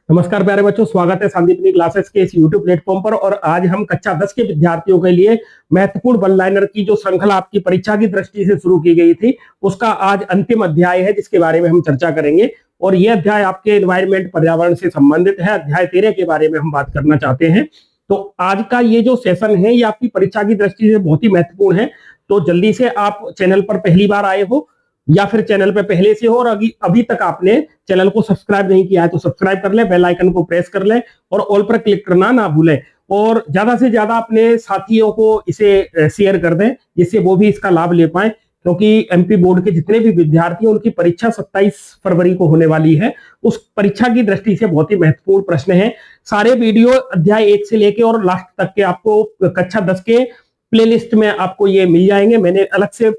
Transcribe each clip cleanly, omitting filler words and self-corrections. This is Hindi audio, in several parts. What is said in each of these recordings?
नमस्कार प्यारे बच्चों, स्वागत है संदीपनी क्लासेस के इस YouTube प्लेटफॉर्म पर। और आज हम कक्षा 10 के विद्यार्थियों के लिए महत्वपूर्ण वन लाइनर की जो श्रृंखला आपकी परीक्षा की दृष्टि से शुरू की गई थी, उसका आज अंतिम अध्याय है जिसके बारे में हम चर्चा करेंगे। और यह अध्याय आपके एनवायरमेंट पर्यावरण से संबंधित है। अध्याय 13 के बारे में हम बात करना चाहते हैं। तो आज का ये जो सेशन है ये आपकी परीक्षा की दृष्टि से बहुत ही महत्वपूर्ण है। तो जल्दी से आप चैनल पर पहली बार आए हो या फिर चैनल पे पहले से हो और अभी तक आपने चैनल को सब्सक्राइब नहीं किया है तो सब्सक्राइब कर ले, बेल आइकन को प्रेस कर ले और ऑल पर क्लिक करना ना भूलें। और ज्यादा से ज्यादा अपने साथियों को इसे शेयर कर दें जिससे वो भी इसका लाभ ले पाए, क्योंकि एमपी बोर्ड के जितने भी विद्यार्थी हैं उनकी परीक्षा 27 फरवरी को होने वाली है। उस परीक्षा की दृष्टि से बहुत ही महत्वपूर्ण प्रश्न है। सारे वीडियो अध्याय 1 से लेके और लास्ट तक के आपको कक्षा 10 के प्लेलिस्ट में आपको ये मिल जाएंगे। मैंने अलग से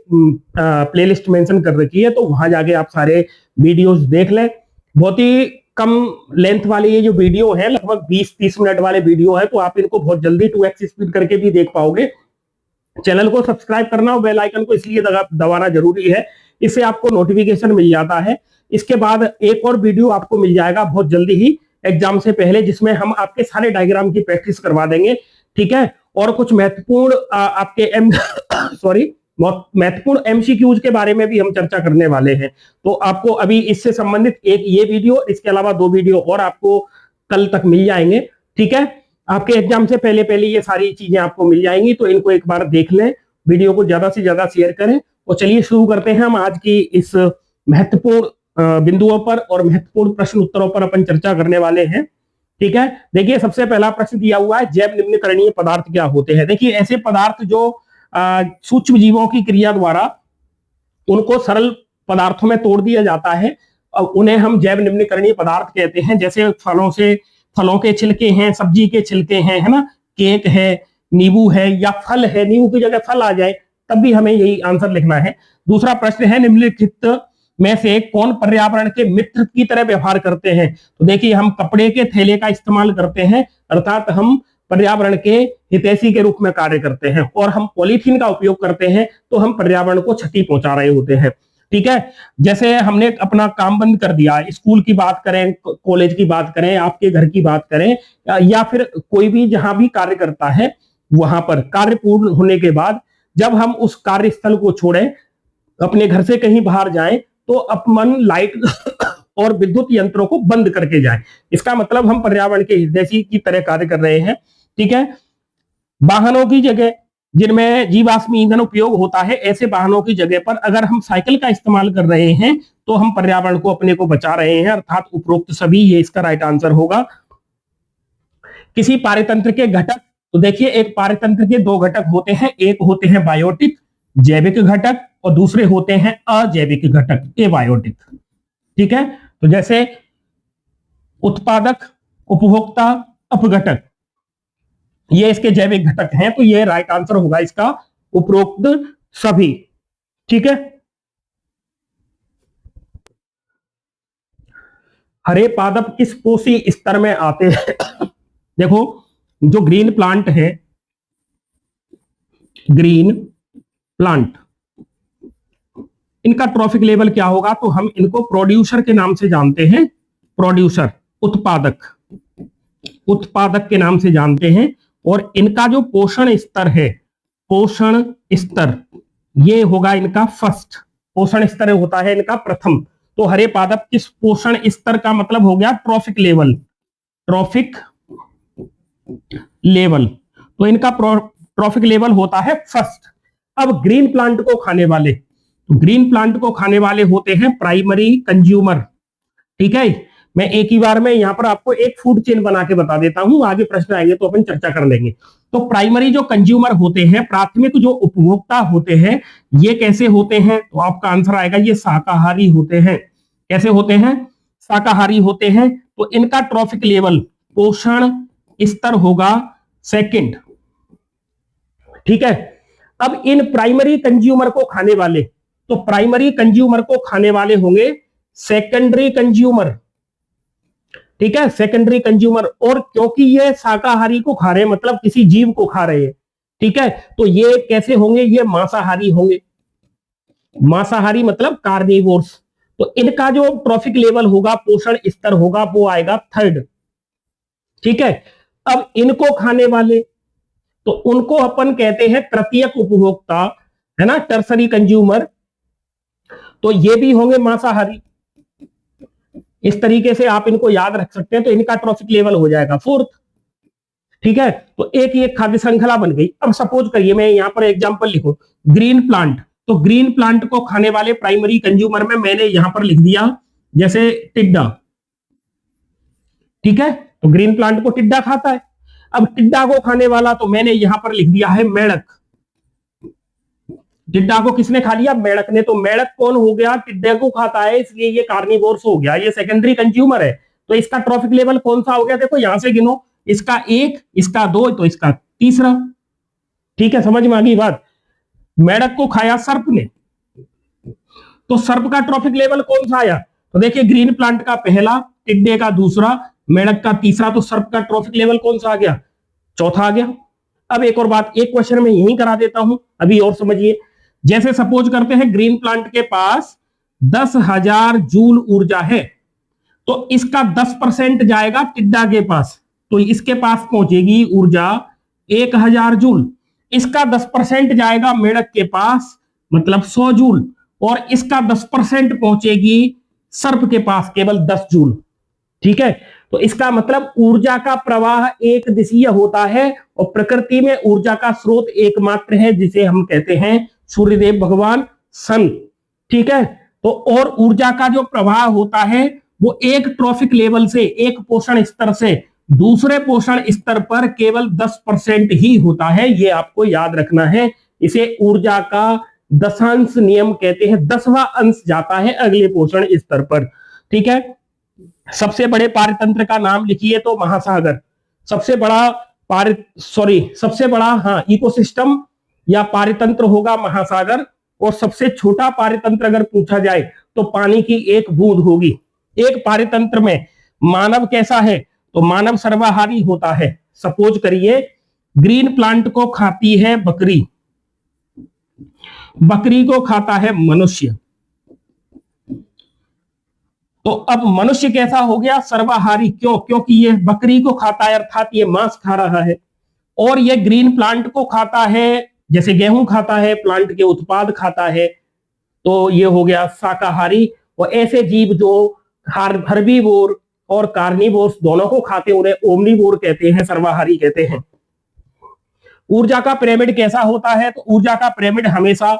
प्लेलिस्ट मेंशन कर रखी है, तो वहां जाके आप सारे वीडियोस देख लें। बहुत ही कम लेंथ वाले ये जो वीडियो है, लगभग 20-30 मिनट वाले वीडियो है, तो आप इनको बहुत जल्दी 2x स्पीड करके भी देख पाओगे। चैनल को सब्सक्राइब करना और बेल आइकन को इसलिए दबाना जरूरी है, इससे आपको नोटिफिकेशन मिल जाता है। इसके बाद एक और वीडियो आपको मिल जाएगा बहुत जल्दी ही एग्जाम से पहले, जिसमें हम आपके सारे डायग्राम की प्रैक्टिस करवा देंगे, ठीक है। और कुछ महत्वपूर्ण आपके महत्वपूर्ण एमसीक्यूज के बारे में भी हम चर्चा करने वाले हैं। तो आपको अभी इससे संबंधित एक ये वीडियो, इसके अलावा 2 वीडियो और आपको कल तक मिल जाएंगे, ठीक है। आपके एग्जाम से पहले पहले ये सारी चीजें आपको मिल जाएंगी, तो इनको एक बार देख लें, वीडियो को ज्यादा से ज्यादा शेयर करें। और चलिए शुरू करते हैं हम आज की इस महत्वपूर्ण बिंदुओं पर और महत्वपूर्ण प्रश्न उत्तरों पर अपन चर्चा करने वाले हैं, ठीक है। देखिए सबसे पहला प्रश्न दिया हुआ है, जैव निम्नकरणीय पदार्थ क्या होते हैं। देखिए ऐसे पदार्थ जो सूक्ष्म जीवों की क्रिया द्वारा उनको सरल पदार्थों में तोड़ दिया जाता है, उन्हें हम जैव निम्नकरणीय पदार्थ कहते हैं। जैसे फलों के छिलके हैं, सब्जी के छिलके हैं, है ना, केक है, नींबू है या फल है, नींबू की जगह फल आ जाए तब भी हमें यही आंसर लिखना है। दूसरा प्रश्न है, निम्नलिखित में से कौन पर्यावरण के मित्र की तरह व्यवहार करते हैं। तो देखिए हम कपड़े के थैले का इस्तेमाल करते हैं, अर्थात हम पर्यावरण के हितैषी के रूप में कार्य करते हैं। और हम पॉलीथीन का उपयोग करते हैं तो हम पर्यावरण को क्षति पहुंचा रहे होते हैं, ठीक है। जैसे हमने अपना काम बंद कर दिया, स्कूल की बात करें, कॉलेज की बात करें, आपके घर की बात करें, या फिर कोई भी जहां भी कार्य करता है, वहां पर कार्य पूर्ण होने के बाद जब हम उस कार्यस्थल को छोड़ें, अपने घर से कहीं बाहर जाएं, तो अपन लाइट और विद्युत यंत्रों को बंद करके जाएं। इसका मतलब हम पर्यावरण के हितैषी की तरह कार्य कर रहे हैं, ठीक है। वाहनों की जगह जिनमें जीवाश्म ईंधन उपयोग होता है, ऐसे वाहनों की जगह पर अगर हम साइकिल का इस्तेमाल कर रहे हैं तो हम पर्यावरण को अपने को बचा रहे हैं, अर्थात उपरोक्त सभी, ये इसका राइट आंसर होगा। किसी पारितंत्र के घटक, तो देखिए एक पारितंत्र के 2 घटक होते हैं, एक होते हैं बायोटिक जैविक घटक और दूसरे होते हैं अजैविक घटक एबायोटिक, ठीक है। तो जैसे उत्पादक, उपभोक्ता, अपघटक, ये इसके जैविक घटक हैं, तो ये राइट आंसर होगा इसका उपरोक्त सभी, ठीक है। हरे पादप किस पोषी स्तर में आते हैं। देखो जो ग्रीन प्लांट है, ग्रीन प्लांट, इनका ट्रॉफिक लेवल क्या होगा, तो हम इनको प्रोड्यूसर के नाम से जानते हैं। प्रोड्यूसर, उत्पादक, उत्पादक के नाम से जानते हैं। और इनका जो पोषण स्तर है, पोषण स्तर, ये होगा इनका फर्स्ट, पोषण स्तर होता है इनका प्रथम। तो हरे पादप किस पोषण स्तर का मतलब हो गया ट्रॉफिक लेवल, ट्रॉफिक लेवल, तो इनका ट्रॉफिक लेवल होता है फर्स्ट। अब ग्रीन प्लांट को खाने वाले, तो ग्रीन प्लांट को खाने वाले होते हैं प्राइमरी कंज्यूमर, ठीक है। मैं एक ही बार में यहां पर आपको एक फूड चेन बना के बता देता हूं, आगे प्रश्न आएंगे तो अपन चर्चा कर लेंगे। तो प्राइमरी जो कंज्यूमर होते हैं, प्राथमिक जो उपभोक्ता होते हैं, ये कैसे होते हैं, तो आपका आंसर आएगा ये शाकाहारी होते हैं। कैसे होते हैं, शाकाहारी होते हैं। तो इनका ट्रॉफिक लेवल, पोषण स्तर होगा सेकंड, ठीक है। अब इन प्राइमरी कंज्यूमर को खाने वाले, तो प्राइमरी कंज्यूमर को खाने वाले होंगे सेकेंडरी कंज्यूमर, ठीक है, सेकेंडरी कंज्यूमर। और क्योंकि ये शाकाहारी को खा रहे हैं, मतलब किसी जीव को खा रहे हैं, ठीक है, तो ये कैसे होंगे, ये मांसाहारी होंगे। मांसाहारी मतलब कार्निवोर्स। तो इनका जो ट्रॉफिक लेवल होगा, पोषण स्तर होगा, वो आएगा थर्ड, ठीक है। अब इनको खाने वाले, तो उनको अपन कहते हैं तृतीयक उपभोक्ता, है ना, टर्सरी कंज्यूमर। तो ये भी होंगे मांसाहारी। इस तरीके से आप इनको याद रख सकते हैं, तो इनका ट्रॉफिक लेवल हो जाएगा 4th। ठीक है, तो एक खाद्य श्रृंखला बन गई। अब सपोज करिए मैं यहां पर एग्जांपल लिखूं, ग्रीन प्लांट, तो ग्रीन प्लांट को खाने वाले प्राइमरी कंज्यूमर में मैंने यहां पर लिख दिया जैसे टिड्डा। ठीक है, तो ग्रीन प्लांट को टिड्डा खाता है। अब टिड्डा को खाने वाला तो मैंने यहां पर लिख दिया है मेढक। टिड्डा को किसने खा लिया? मेढक ने। तो मेढक कौन हो गया? टिड्डे को खाता है, इसलिए ये कार्निवोर्स हो गया, ये सेकेंडरी कंज्यूमर है। तो इसका ट्रॉफिक लेवल कौन सा हो गया? देखो यहां से गिनो, इसका 1, इसका 2, तो इसका तीसरा। ठीक है, समझ में आ गई बात। मेढक को खाया सर्प ने, तो सर्प का ट्रॉफिक लेवल कौन सा आया? तो देखिए ग्रीन प्लांट का पहला, टिड्डे का दूसरा, मेढक का तीसरा, तो सर्प का ट्रॉफिक लेवल कौन सा आ गया? चौथा आ गया। अब एक और बात, एक क्वेश्चन में यही करा देता हूं, अभी और समझिए। जैसे सपोज करते हैं ग्रीन प्लांट के पास 10,000 जूल ऊर्जा है, तो इसका 10% जाएगा टिड्डा के पास, तो इसके पास पहुंचेगी ऊर्जा 1,000 जूल। इसका 10% जाएगा मेढक के पास, मतलब 100 जूल, और इसका 10% पहुंचेगी सर्प के पास, केवल 10 जूल। ठीक है, तो इसका मतलब ऊर्जा का प्रवाह एक दिशीय होता है, और प्रकृति में ऊर्जा का स्रोत एकमात्र है, जिसे हम कहते हैं सूर्यदेव भगवान, सन। ठीक है, तो और ऊर्जा का जो प्रवाह होता है वो एक ट्रॉफिक लेवल से, एक पोषण स्तर से दूसरे पोषण स्तर पर केवल 10% ही होता है। ये आपको याद रखना है। इसे ऊर्जा का दशांश नियम कहते हैं, 10वां अंश जाता है अगले पोषण स्तर पर। ठीक है, सबसे बड़े पारतंत्र का नाम लिखिए तो महासागर। सबसे बड़ा सबसे बड़ा हाँ इकोसिस्टम या पारतंत्र होगा महासागर, और सबसे छोटा पारतंत्र अगर पूछा जाए तो पानी की एक बूंद होगी। एक पारतंत्र में मानव कैसा है? तो मानव सर्वाहारी होता है। सपोज करिए ग्रीन प्लांट को खाती है बकरी, बकरी को खाता है मनुष्य। तो अब मनुष्य कैसा हो गया? सर्वाहारी। क्यों? क्योंकि ये बकरी को खाता है, अर्थात ये मांस खा रहा है, और ये ग्रीन प्लांट को खाता है, जैसे गेहूं खाता है, प्लांट के उत्पाद खाता है, तो ये हो गया शाकाहारी। और ऐसे जीव जो हर्बीवोर और कार्निवोर्स दोनों को खाते हैं, उन्हें ओमनीवोर कहते हैं, सर्वाहारी कहते हैं। ऊर्जा का पिरामिड कैसा होता है? तो ऊर्जा का पिरामिड हमेशा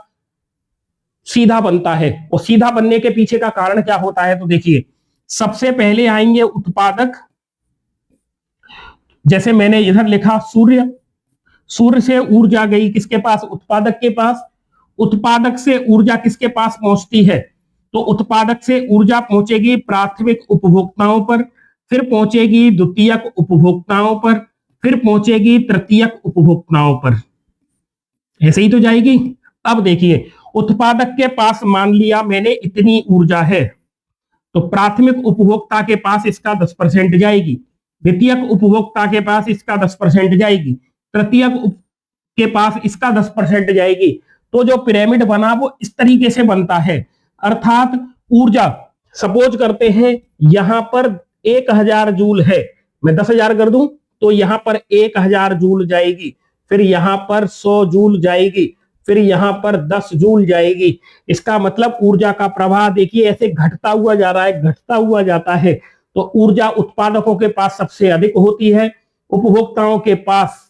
सीधा बनता है, और सीधा बनने के पीछे का कारण क्या होता है? तो देखिए सबसे पहले आएंगे उत्पादक, जैसे मैंने इधर लिखा सूर्य। सूर्य से ऊर्जा गई किसके पास? उत्पादक के पास। उत्पादक से ऊर्जा किसके पास पहुंचती है? तो उत्पादक से ऊर्जा पहुंचेगी प्राथमिक उपभोक्ताओं पर, फिर पहुंचेगी द्वितीयक उपभोक्ताओं पर, फिर पहुंचेगी तृतीयक उपभोक्ताओं पर। ऐसे ही तो जाएगी। अब देखिए उत्पादक के पास मान लिया मैंने इतनी ऊर्जा है, तो प्राथमिक उपभोक्ता के पास इसका 10% जाएगी, द्वितीयक उपभोक्ता के पास इसका 10% जाएगी, तृतीयक के पास इसका 10% जाएगी। तो जो पिरामिड बना वो इस तरीके से बनता है। अर्थात ऊर्जा, सपोज करते हैं यहां पर 1,000 जूल है, मैं 10,000 कर दूं तो यहां पर 1,000 जूल जाएगी, फिर यहां पर 100 जूल जाएगी, फिर यहां पर 10 जूल जाएगी। इसका मतलब ऊर्जा का प्रवाह देखिए ऐसे घटता हुआ जा रहा है, घटता हुआ जाता है। तो ऊर्जा उत्पादकों के पास सबसे अधिक होती है, उपभोक्ताओं के पास,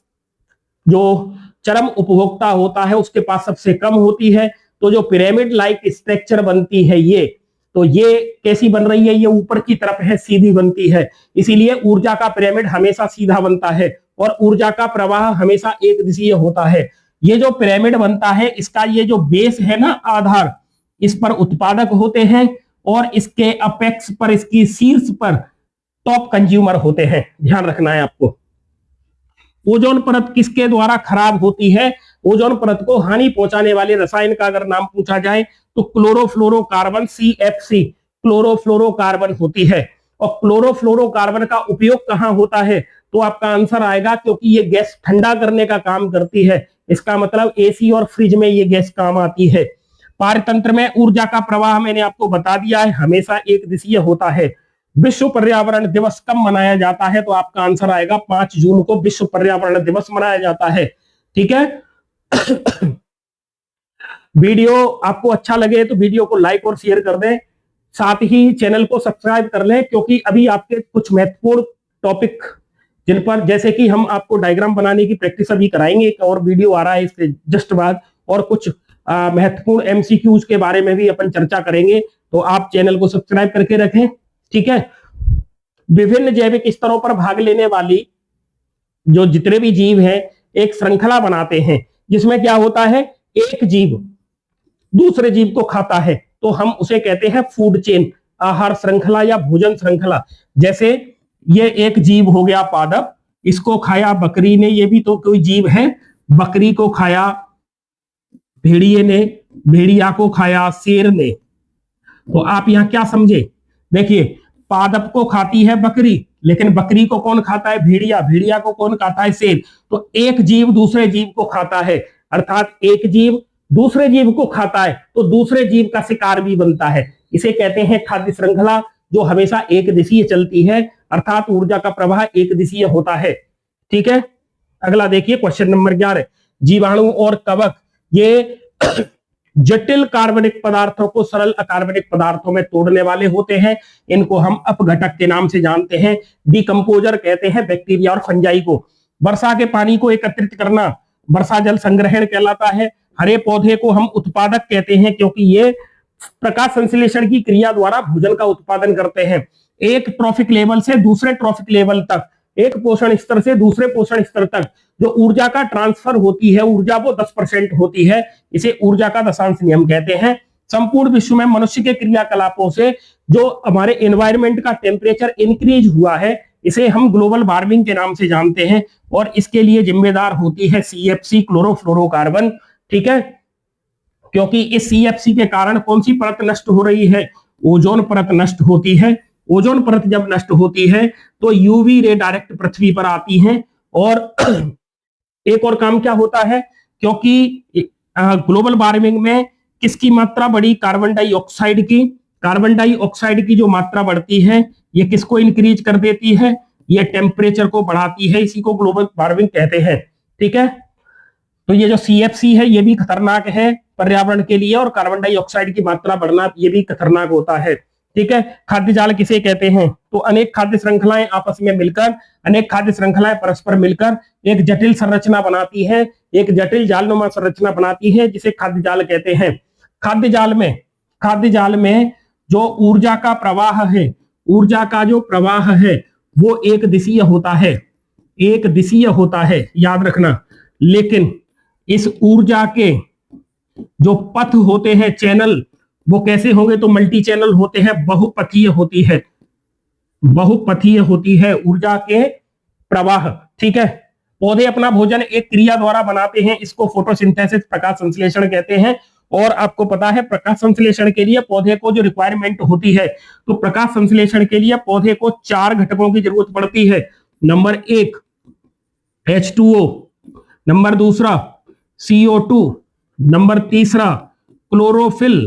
जो चरम उपभोक्ता होता है उसके पास सबसे कम होती है। तो जो पिरामिड लाइक स्ट्रक्चर बनती है ये, तो ये कैसी बन रही है? ये ऊपर की तरफ है, सीधी बनती है। इसीलिए ऊर्जा का पिरामिड हमेशा सीधा बनता है, और ऊर्जा का प्रवाह हमेशा एक दिशीय होता है। ये जो पिरामिड बनता है इसका ये जो बेस है ना, आधार, इस पर उत्पादक होते हैं, और इसके अपेक्स पर, इसकी शीर्ष पर टॉप कंज्यूमर होते हैं। ध्यान रखना है आपको। ओजोन परत किसके द्वारा खराब होती है? ओजोन परत को हानि पहुंचाने वाले रसायन का अगर नाम पूछा जाए तो क्लोरोफ्लोरोकार्बन, CFC, क्लोरोफ्लोरोकार्बन होती है। और क्लोरोफ्लोरोकार्बन का उपयोग कहां होता है? तो आपका आंसर आएगा, क्योंकि ये गैस ठंडा करने का काम करती है। इसका मतलब एसी और फ्रिज में ये गैस काम आती है। पारतंत्र में ऊर्जा का प्रवाह मैंने आपको बता दिया है, हमेशा एक दिशीय होता है। विश्व पर्यावरण दिवस कब मनाया जाता है? तो आपका आंसर आएगा 5 जून को विश्व पर्यावरण दिवस मनाया जाता है। ठीक है। वीडियो आपको अच्छा लगे तो वीडियो को लाइक और शेयर कर दें, साथ ही चैनल को सब्सक्राइब कर लें, क्योंकि अभी आपके कुछ महत्वपूर्ण टॉपिक जिन पर, जैसे कि हम आपको डायग्राम बनाने की प्रैक्टिस अभी कराएंगे, एक और वीडियो आ रहा है इसके जस्ट बाद, और कुछ महत्वपूर्ण एमसीक्यूज के बारे में भी अपन चर्चा करेंगे। तो आप चैनल को सब्सक्राइब करके रखें। ठीक है। विभिन्न जैविक स्तरों पर भाग लेने वाली जो जितने भी जीव हैं एक श्रृंखला बनाते हैं, जिसमें क्या होता है, एक जीव दूसरे जीव को खाता है, तो हम उसे कहते हैं फूड चेन, आहार श्रृंखला या भोजन श्रृंखला। जैसे ये एक जीव हो गया पादप, इसको खाया बकरी ने, ये भी तो कोई जीव है, बकरी को खाया भेड़िए ने, भेड़िया को खाया शेर ने। तो आप यहां क्या समझे, देखिए पादप को खाती है बकरी, लेकिन बकरी को कौन खाता है, भेड़िया, भेड़िया को कौन खाता है, शेर। तो एक जीव दूसरे जीव को खाता है, अर्थात एक जीव दूसरे जीव को खाता है तो दूसरे जीव का शिकार भी बनता है। इसे कहते हैं खाद्य श्रृंखला, जो हमेशा एक दिशीय चलती है, अर्थात ऊर्जा का प्रवाह एक दिशीय होता है। ठीक है। अगला देखिए क्वेश्चन नंबर 11, जीवाणु और कवक ये जटिल कार्बनिक पदार्थों को सरल अकार्बनिक पदार्थों में तोड़ने वाले होते हैं। इनको हम अपघटक के नाम से जानते हैं। डिकम्पोजर कहते हैं बैक्टीरिया और फंजाई को। वर्षा के पानी को एकत्रित करना वर्षा जल संग्रहण कहलाता है। हरे पौधे को हम उत्पादक कहते हैं, क्योंकि ये प्रकाश संश्लेषण की क्रिया द्वारा भोजन का उत्पादन करते हैं। एक ट्रॉफिक लेवल से दूसरे ट्रॉफिक लेवल तक, एक पोषण स्तर से दूसरे पोषण स्तर तक जो ऊर्जा का ट्रांसफर होती है, ऊर्जा वो 10% होती है, इसे ऊर्जा का दशांश नियम कहते हैं। संपूर्ण विश्व में मनुष्य के क्रियाकलापों से जो हमारे एनवायरमेंट का टेम्परेचर इंक्रीज हुआ है, इसे हम ग्लोबल वार्मिंग के नाम से जानते हैं, और इसके लिए जिम्मेदार होती है CFC, क्लोरोफ्लोरोकार्बन। ठीक है। क्योंकि इस CFC के कारण कौन सी परत नष्ट हो रही है, ओजोन परत नष्ट होती है। ओजोन परत जब नष्ट होती है तो यूवी रे डायरेक्ट पृथ्वी पर आती हैं। और एक और काम क्या होता है, क्योंकि ग्लोबल वार्मिंग में किसकी मात्रा बढ़ी, कार्बन डाइऑक्साइड की। कार्बन डाइऑक्साइड की जो मात्रा बढ़ती है ये किसको इंक्रीज कर देती है, ये टेम्परेचर को बढ़ाती है, इसी को ग्लोबल वार्मिंग कहते हैं। ठीक है। तो ये जो CFC है ये भी खतरनाक है पर्यावरण के लिए, और कार्बन डाइऑक्साइड की मात्रा बढ़ना ये भी खतरनाक होता है। ठीक है। खाद्य जाल किसे कहते हैं, तो अनेक खाद्य श्रृंखलाएं आपस में मिलकर, अनेक खाद्य श्रृंखलाएं परस्पर मिलकर एक जटिल संरचना बनाती है, एक जटिल जालनुमा संरचना बनाती है, जिसे खाद्य जाल कहते हैं। खाद्य जाल में जो ऊर्जा का प्रवाह है, ऊर्जा का जो प्रवाह है वो एक दिशीय होता है, एक दिशीय होता है, याद रखना। लेकिन इस ऊर्जा के जो पथ होते हैं, चैनल, वो कैसे होंगे, तो मल्टी चैनल होते हैं, बहुपथीय होती है, बहुपथीय होती है ऊर्जा के प्रवाह। ठीक है। पौधे अपना भोजन एक क्रिया द्वारा बनाते हैं, इसको फोटोसिंथेसिस, प्रकाश संश्लेषण कहते हैं। और आपको पता है प्रकाश संश्लेषण के लिए पौधे को जो रिक्वायरमेंट होती है, तो प्रकाश संश्लेषण के लिए पौधे को 4 घटकों की जरूरत पड़ती है। Number 1 H2O, number 2 CO2, number 3 chlorophyll,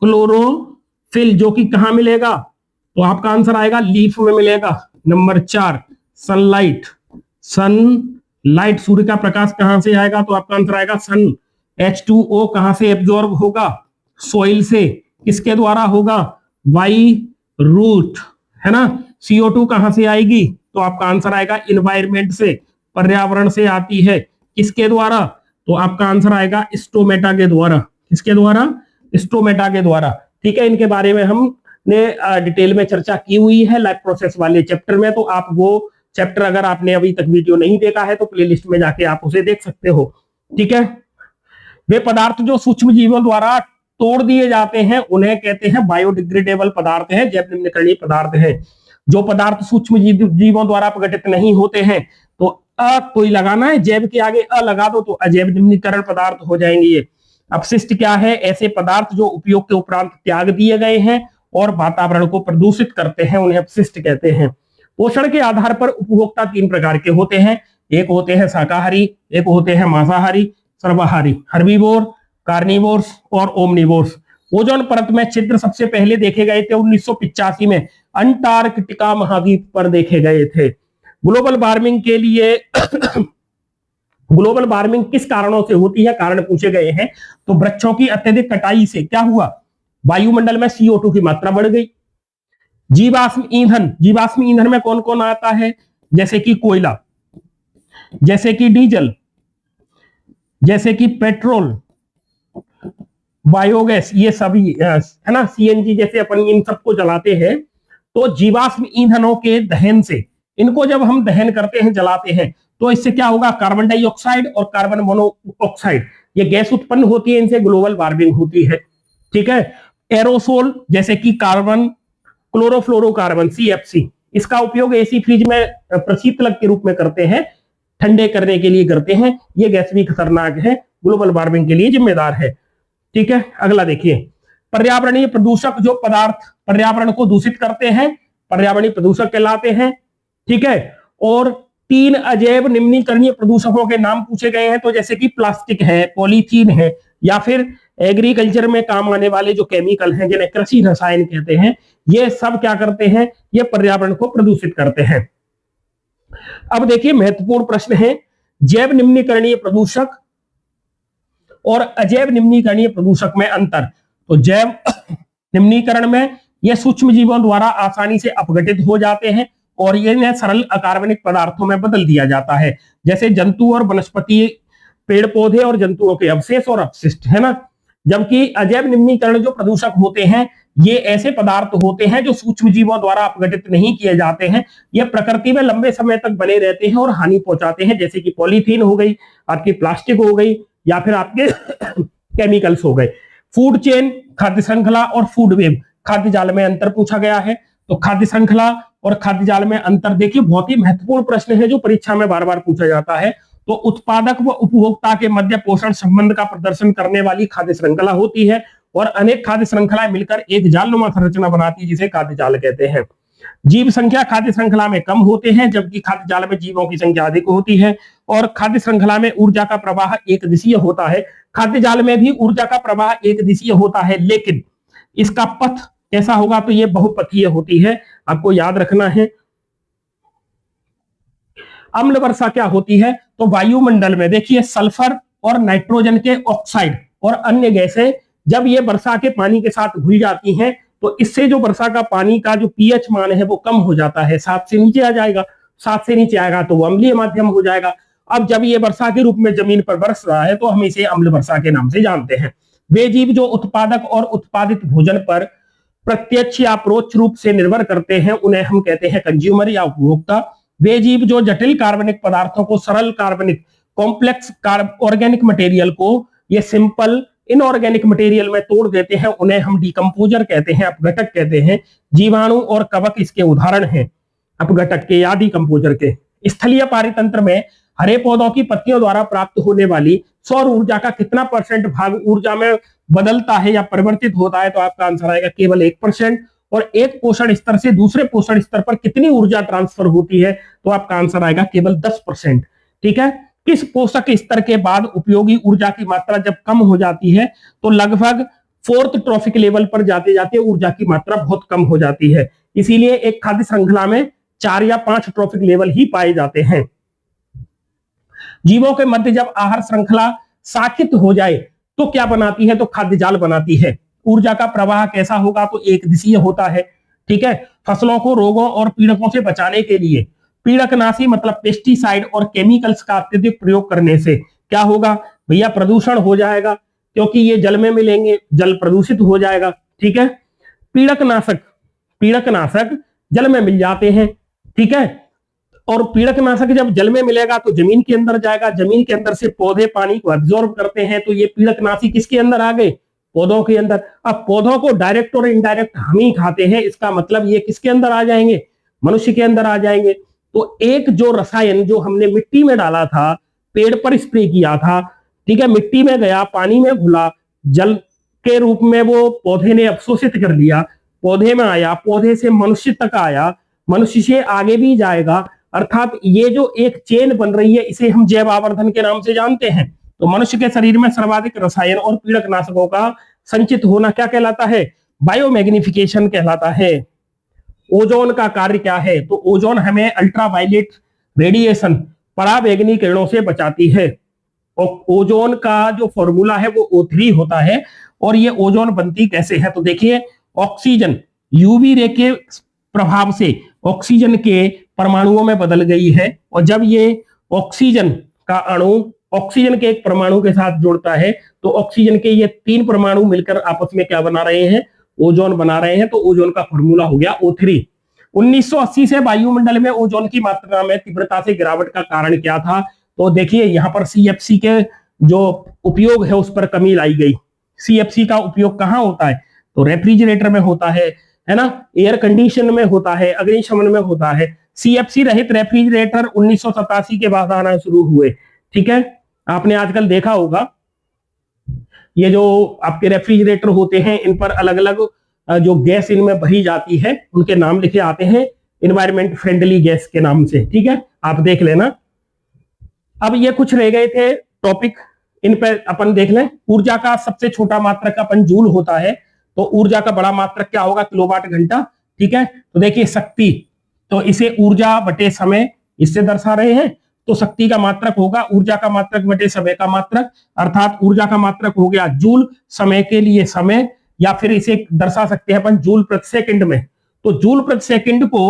chlorophyll जो कि कहां मिलेगा, तो आपका आंसर आएगा लीफ में मिलेगा। नंबर 4 सनलाइट, सनलाइट सूर्य का प्रकाश कहां से आएगा, तो आपका आंसर आएगा सन। H2O कहां से एब्जॉर्ब होगा, सोइल से, किसके द्वारा होगा, बाई रूट, है ना। CO2 कहां से आएगी, तो आपका आंसर आएगा इन्वायरमेंट से, पर्यावरण से आती है, किसके द्वारा, तो आपका आंसर आएगा स्टोमेटा के द्वारा। किसके द्वारा, स्टोमेटा के द्वारा। ठीक है। इनके बारे में हमने डिटेल में चर्चा की हुई है लाइफ प्रोसेस वाले चैप्टर में, तो आप वो चैप्टर अगर आपने अभी तक वीडियो नहीं देखा है तो प्लेलिस्ट में जाके आप उसे देख सकते हो। ठीक है। वे पदार्थ जो सूक्ष्म जीवों द्वारा तोड़ दिए जाते हैं उन्हें कहते हैं बायोडिग्रेडेबल पदार्थ हैं, जैव निम्नकरणीय पदार्थ हैं। जो पदार्थ सूक्ष्म जीवों द्वारा अपघटित नहीं होते हैं, तो अ कोई लगाना है, जैव के आगे अ लगा दो तो अजैव निम्नीकरण पदार्थ हो जाएंगे ये। अपशिष्ट क्या है, ऐसे पदार्थ जो उपयोग के उपरांत त्याग दिए गए हैं और वातावरण को प्रदूषित करते हैं, उन्हें अपशिष्ट कहते हैं। पोषण के आधार पर उपभोक्ता 3 प्रकार के होते हैं, एक होते हैं शाकाहारी, एक होते हैं मांसाहारी, सर्वाहारी, हर्बीवोर, कार्निवोर्स और ओमनिवोर्स। ओजोन परत में छिद्र सबसे पहले देखे गए थे 1985 में। अंटार्कटिका महाद्वीप पर देखे गए थे। ग्लोबल वार्मिंग के लिए ग्लोबल वार्मिंग किस कारणों से होती है, कारण पूछे गए हैं। तो वृक्षों की अत्यधिक कटाई से क्या हुआ, वायुमंडल में CO2 की मात्रा बढ़ गई। जीवाश्म ईंधन, जीवाश्म ईंधन में कौन कौन आता है, जैसे कि कोयला, जैसे कि डीजल, जैसे कि पेट्रोल, बायोगैस, ये सभी है ना, CNG जैसे अपन इन सबको जलाते हैं। तो जीवाश्म ईंधनों के दहन से, इनको जब हम दहन करते हैं, जलाते हैं, तो इससे क्या होगा, कार्बन डाइऑक्साइड और कार्बन मोनोऑक्साइड ये गैस उत्पन्न होती है, इनसे ग्लोबल वार्मिंग होती है। ठीक है। एरोसोल जैसे कि कार्बन, क्लोरोफ्लोरोकार्बन CFC, इसका उपयोग एसी फ्रिज में प्रशीतलक के रूप में करते हैं, ठंडे करने के लिए करते हैं। ये गैस भी खतरनाक है, ग्लोबल वार्मिंग के लिए जिम्मेदार है। ठीक है। अगला देखिए, पर्यावरणीय प्रदूषक, जो पदार्थ पर्यावरण को दूषित करते हैं, पर्यावरणीय प्रदूषक कहलाते हैं। ठीक है। और 3 अजैव निम्नीकरणीय प्रदूषकों के नाम पूछे गए हैं, तो जैसे कि प्लास्टिक है, पॉलीथीन है, या फिर एग्रीकल्चर में काम आने वाले जो केमिकल हैं, जिन्हें कृषि रसायन कहते हैं, ये सब क्या करते हैं, ये पर्यावरण को प्रदूषित करते हैं। अब देखिए महत्वपूर्ण प्रश्न है, जैव निम्नीकरणीय प्रदूषक और अजैव निम्नीकरणीय प्रदूषक में अंतर। तो जैव निम्नीकरण में ये सूक्ष्म जीवों द्वारा आसानी से अपघटित हो जाते हैं और ये सरल अकार्बनिक पदार्थों में बदल दिया जाता है, जैसे जंतु और वनस्पति, पेड़ पौधे और जंतुओं के अवशेष और अपशिष्ट, है ना। जबकि अजैव निम्नीकरण जो प्रदूषक होते हैं, ये ऐसे पदार्थ होते हैं जो सूक्ष्म जीवों द्वारा अपघटित नहीं किए जाते हैं, ये प्रकृति में लंबे समय तक बने रहते हैं और हानि पहुंचाते हैं, जैसे कि पॉलीथीन हो गई, आपकी प्लास्टिक हो गई, या फिर आपके केमिकल्स हो गए। फूड चेन, खाद्य श्रृंखला और फूड वेब, खाद्य जाल में अंतर पूछा गया है। तो खाद्य श्रृंखला और खाद्य जाल में अंतर, देखिए बहुत ही महत्वपूर्ण प्रश्न है जो परीक्षा में बार बार पूछा जाता है। तो उत्पादक व उपभोक्ता के मध्य पोषण संबंध का प्रदर्शन करने वाली खाद्य श्रृंखला होती है, और अनेक खाद्य श्रृंखलाएं मिलकर एक जालनुमा संरचना बनाती है, जिसे खाद्य जाल कहते हैं। जीव संख्या खाद्य श्रृंखला में कम होते हैं, जबकि खाद्य जाल में जीवों की संख्या अधिक होती है। और खाद्य श्रृंखला में ऊर्जा का प्रवाह एक दिशीय होता है, खाद्य जाल में भी ऊर्जा का प्रवाह एक दिशीय होता है, लेकिन इसका पथ कैसा होगा, तो ये बहुपथीय होती है, आपको याद रखना है। अम्ल वर्षा क्या होती है, तो वायुमंडल में देखिए सल्फर और नाइट्रोजन के ऑक्साइड और अन्य गैसें जब ये वर्षा के पानी के साथ घुल जाती हैं, तो इससे जो वर्षा का पानी का जो पीएच मान है वो कम हो जाता है, 7 से नीचे आ जाएगा। 7 से नीचे आएगा तो वो अम्लीय माध्यम हो जाएगा। अब जब ये वर्षा के रूप में जमीन पर बरस रहा है, तो हम इसे अम्ल वर्षा के नाम से जानते हैं। वे जीव जो उत्पादक और उत्पादित भोजन पर प्रत्यक्ष या अप्रोच रूप से निर्भर करते हैं, उन्हें हम कहते हैं कंज्यूमर या उपभोक्ता। वे जीव जो जटिल कार्बनिक पदार्थों को सरल कार्बनिक, कॉम्प्लेक्स ऑर्गेनिक मटेरियल को ये सिंपल इनऑर्गेनिक मटेरियल में तोड़ देते हैं, उन्हें हम डिकम्पोजर कहते हैं, अपघटक कहते हैं। जीवाणु और कवक इसके उदाहरण हैं, अपघटक के या डिकम्पोजर के। स्थलीय पारितंत्र में हरे पौधों की पत्तियों द्वारा प्राप्त होने वाली सौर ऊर्जा का कितना % भाग ऊर्जा में बदलता है या परिवर्तित होता है, तो आपका आंसर आएगा केवल 1%। और एक पोषण स्तर से दूसरे पोषण स्तर पर कितनी ऊर्जा ट्रांसफर होती है, तो आपका आंसर आएगा केवल 10%। ठीक है। किस पोषक स्तर के बाद उपयोगी ऊर्जा की मात्रा जब कम हो जाती है, तो लगभग 4th ट्रॉफिक लेवल पर जाते जाते ऊर्जा की मात्रा बहुत कम हो जाती है। इसीलिए एक खाद्य श्रृंखला में 4 या 5 ट्रॉफिक लेवल ही पाए जाते हैं। जीवों के मध्य जब आहार श्रृंखला साकित हो जाए तो क्या बनाती है, तो खाद्य जाल बनाती है। ऊर्जा का प्रवाह कैसा होगा, तो एक दिशीय होता है। ठीक है। फसलों को रोगों और पीड़कों से बचाने के लिए पीड़कनाशी मतलब पेस्टिसाइड और केमिकल्स का अत्यधिक प्रयोग करने से क्या होगा भैया, प्रदूषण हो जाएगा, क्योंकि ये जल में मिलेंगे, जल प्रदूषित हो जाएगा। ठीक है। पीड़कनाशक जल में मिल जाते हैं। ठीक है। और पीड़कनाशक जब जल में मिलेगा तो जमीन के अंदर जाएगा, जमीन के अंदर से पौधे पानी को एब्जॉर्ब करते हैं, तो ये पीड़कनाशी किसके अंदर आ गए, पौधों के अंदर। अब पौधों को डायरेक्ट और इनडायरेक्ट हम ही खाते हैं, इसका मतलब ये किसके अंदर आ जाएंगे, मनुष्य के अंदर आ जाएंगे। तो एक जो रसायन जो हमने मिट्टी में डाला था, पेड़ पर स्प्रे किया था, ठीक है, मिट्टी में गया, पानी में घुला, जल के रूप में वो पौधे ने अवशोषित कर लिया, पौधे में आया, पौधे से मनुष्य तक आया, मनुष्य से आगे भी जाएगा, अर्थात ये जो एक चेन बन रही है, इसे हम जैव आवर्धन के नाम से जानते हैं। तो मनुष्य के शरीर में सर्वाधिक रसायन और पीड़कनाशकों का संचित होना क्या कहलाता है, बायोमैग्निफिकेशन कहलाता है। ओजोन का कार्य क्या है? तो ओजोन हमें अल्ट्रावायलेट रेडिएशन, पराबैंगनी किरणों से बचाती है। और ओजोन का जो फॉर्मूला है वो O3 होता है। और ये ओजोन बनती कैसे है? तो देखिए, ऑक्सीजन यूवी रे के प्रभाव से ऑक्सीजन के परमाणुओं में बदल गई है, और जब ये ऑक्सीजन का अणु ऑक्सीजन के एक परमाणु के साथ जुड़ता है तो ऑक्सीजन के ये 3 परमाणु मिलकर आपस में क्या बना रहे हैं? ओजोन बना रहे हैं। तो ओजोन का फॉर्मूला हो गया O3। 1980 से वायुमंडल में ओजोन की मात्रा में तीव्रता से गिरावट का कारण क्या था? तो देखिए, यहाँ पर CFC के जो उपयोग है उस पर कमी लाई गई। CFC का उपयोग कहाँ होता है? तो रेफ्रिजरेटर में होता है ना, एयर कंडीशन में होता है, अग्निशमन में होता है। CFC रहित रेफ्रिजरेटर 1987 के बाद आना शुरू हुए। ठीक है, आपने आजकल देखा होगा ये जो आपके रेफ्रिजरेटर होते हैं इन पर अलग अलग जो गैस इनमें भरी जाती है उनके नाम लिखे आते हैं इन्वायरमेंट फ्रेंडली गैस के नाम से। ठीक है, आप देख लेना। अब ये कुछ रह गए थे टॉपिक, इन पर अपन देख लें। ऊर्जा का सबसे छोटा मात्रक अपन जूल होता है, तो ऊर्जा का बड़ा मात्रक क्या होगा? किलोवाट घंटा। ठीक है, तो देखिए शक्ति, तो इसे ऊर्जा बटे समय इससे दर्शा रहे हैं। तो शक्ति का मात्रक होगा ऊर्जा का मात्रक बटे समय का मात्रक, अर्थात ऊर्जा का मात्रक हो गया जूल, समय के लिए समय, या फिर इसे दर्शा सकते हैं अपन जूल प्रति सेकंड में। तो जूल प्रति सेकंड को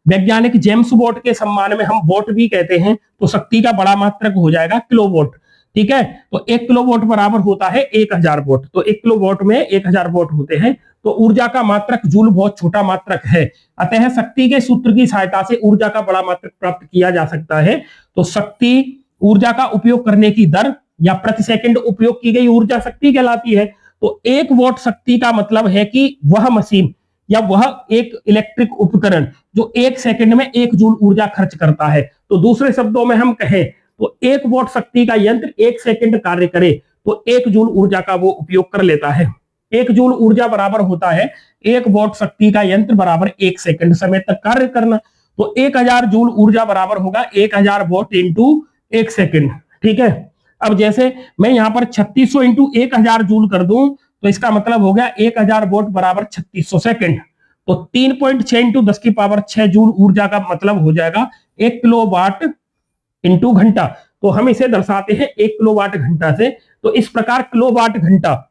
वैज्ञानिक जेम्स वॉट के सम्मान में हम वॉट भी कहते हैं। तो शक्ति का बड़ा मात्रक हो जाएगा किलोवाट। ठीक है, तो 1 किलोवाट बराबर होता है 1000 वॉट। तो 1 किलोवाट में 1000 वॉट होते हैं। तो ऊर्जा का मात्रक जूल बहुत छोटा मात्रक है, अतः शक्ति के सूत्र की सहायता से ऊर्जा का बड़ा मात्रक प्राप्त किया जा सकता है। तो शक्ति ऊर्जा का उपयोग करने की दर या प्रति सेकंड उपयोग की गई ऊर्जा शक्ति कहलाती है। तो 1 वॉट शक्ति का मतलब है कि वह मशीन या वह एक इलेक्ट्रिक उपकरण जो 1 सेकंड में 1 जूल ऊर्जा खर्च करता है। तो दूसरे शब्दों में हम कहें तो 1 वॉट शक्ति का यंत्र 1 सेकंड कार्य करे तो 1 जूल ऊर्जा का वो उपयोग कर लेता है। 1 जूल ऊर्जा बराबर होता है 1 वॉट शक्ति का यंत्र बराबर 1 सेकंड समय तक कार्य करना। तो 1000 जूल ऊर्जा बराबर होगा 1000 वॉट इंटू 1 सेकंड। ठीक है, अब जैसे मैं यहां पर 3600 इंटू 1000 जूल कर दूं तो इसका मतलब हो गया 1000 वॉट बराबर 3600 सेकंड। तो 3.6 इंटू 10 की पावर 6 जूल ऊर्जा का मतलब हो जाएगा 1 किलोवाट इंटू घंटा। तो हम इसे दर्शाते हैं 1 किलोवाट घंटा से। तो इस प्रकार किलोवाट घंटा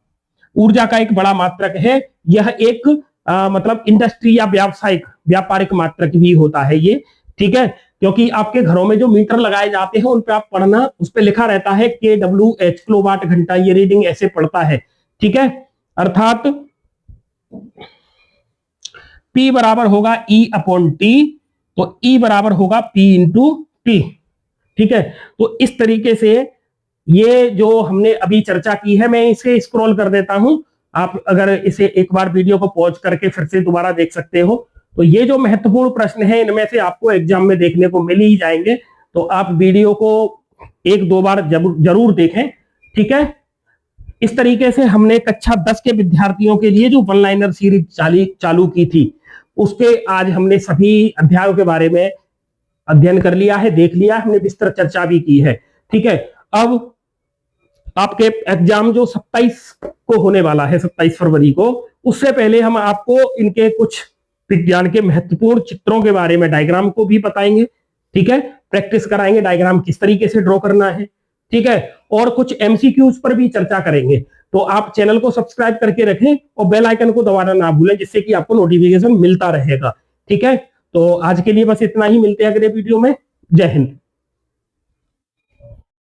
ऊर्जा का एक बड़ा मात्रक है। यह एक मतलब इंडस्ट्री या व्यावसायिक व्यापारिक मात्रक भी होता है ये। ठीक है, क्योंकि आपके घरों में जो मीटर लगाए जाते हैं उन पे आप पढ़ना, उस पे लिखा रहता है KWH किलोवाट घंटा, ये रीडिंग ऐसे पड़ता है। ठीक है, अर्थात P बराबर होगा E अपॉन T, तो E बराबर होगा P इंटू T। ठीक है, तो इस तरीके से ये जो हमने अभी चर्चा की है, मैं इसे स्क्रॉल कर देता हूं, आप अगर इसे एक बार वीडियो को पॉज करके फिर से दोबारा देख सकते हो। तो ये जो महत्वपूर्ण प्रश्न है इनमें से आपको एग्जाम में देखने को मिल ही जाएंगे, तो आप वीडियो को 1-2 बार जरूर देखें। ठीक है, इस तरीके से हमने कक्षा 10 के विद्यार्थियों के लिए जो वन लाइनर सीरीज चालू की थी उसके आज हमने सभी अध्यायों के बारे में अध्ययन कर लिया है, देख लिया, हमने विस्तृत चर्चा भी की है। ठीक है, अब आपके एग्जाम जो 27 को होने वाला है, 27 फरवरी को, उससे पहले हम आपको इनके कुछ विज्ञान के महत्वपूर्ण चित्रों के बारे में, डायग्राम को भी बताएंगे। ठीक है, प्रैक्टिस कराएंगे डायग्राम किस तरीके से ड्रॉ करना है। ठीक है, और कुछ MCQs पर भी चर्चा करेंगे। तो आप चैनल को सब्सक्राइब करके रखें और बेल आइकन को दबाना ना भूलें, जिससे कि आपको नोटिफिकेशन मिलता रहेगा। ठीक है, तो आज के लिए बस इतना ही, मिलते हैं अगले वीडियो में। जय हिंद।